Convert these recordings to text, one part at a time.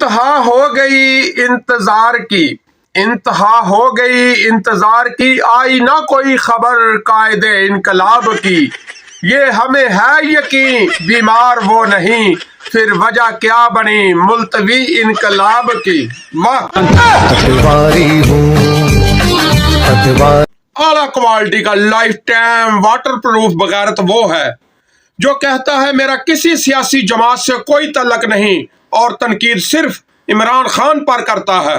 इंतहा हो गई इंतजार की, इंतहा हो गई इंतजार की, आई ना कोई खबर कायदे इनकलाब की। ये हमें है यकीन बीमार वो नहीं, फिर वजह क्या बनी मुल्तवी इनकलाब की। आला क्वालिटी का लाइफ टाइम वाटर प्रूफ बगैरत वो है जो कहता है मेरा किसी सियासी जमात से कोई तल्लक नहीं और तनकीद सिर्फ इमरान खान पर करता है।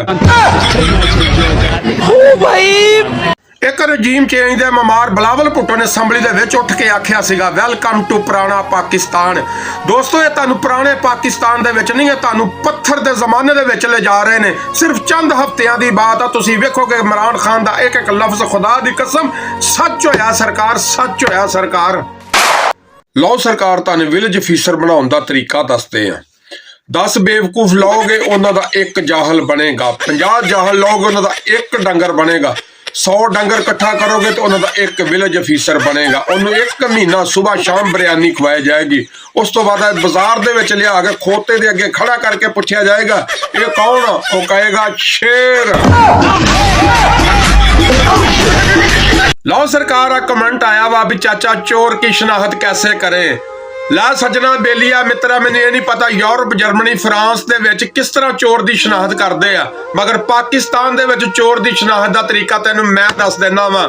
एक रजीम चेंज दे ममार बिलावल भुट्टो ने असैंबली दे विच उठ के आख्या सीगा वेलकम टू पुराना पाकिस्तान। दोस्तों ये तुहानू पुराने पाकिस्तान दे विच नहीं, तुहानू पत्थर दे जमाने दे विच ले जा रहे ने। सिर्फ चंद हफ्तियां दी बात है, तुसीं वेखोगे इमरान खान दा एक एक लफ्ज खुदा दी कसम सच होया सरकार, सच होया सरकार। लो सरकार तुहानू विलेज ऑफिसर बनाउण दा तरीका दसदे आ। 10 बेवकूफ लोगे उन्हां दा एक जाहल बनेगा, 50 जाहल लोगे उन्हां दा एक डंगर बनेगा, 100 डंगर इकट्ठा करोगे तो उन्हां दा एक विलेज ऑफिसर बनेगा। उन्हें 1 महीना सुबह शाम बिरयानी खवाई जाएगी। उस तो बाद बाजार दे विच लिया के खोते दे अगे खड़ा करके पूछा जाएगा ये कौन आ, वो कहेगा शेर। लो सरकार आ कमेंट आया वा भी चाचा चोर की शनाख्त कैसे करें। ला सजना बेलिया मित्रा, मैंने ये नहीं पता यूरोप जर्मनी फ्रांस दे विच किस तरह चोर की शनाख्त करते आ, मगर पाकिस्तान दे विच चोर की शनाख्त का तरीका तेन मैं दस देना वा।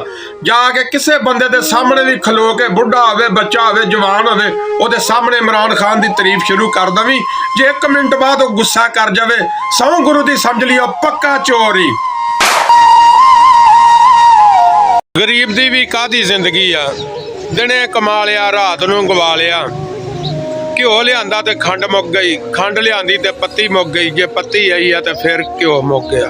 जाके किसी बंदे दे सामने भी खलो के बुढ़ा होवे बच्चा होवे जवान होवे ओदे सामने इमरान खान की तारीफ शुरू कर दवी, जे 1 मिनट बाद वो गुस्सा कर जावे सौ गुरु दी समझ लियो पक्का चोर ही। गरीब दी भी कादी जिंदगी आ, दिने कमा लिया रात नूं गवा लिया। घ्यो लियांदा ते खंड मुक गई, खंड लियांदी ते पत्ती मुक गई, जे पत्ती आई है तो फिर घ्यो मुक गया।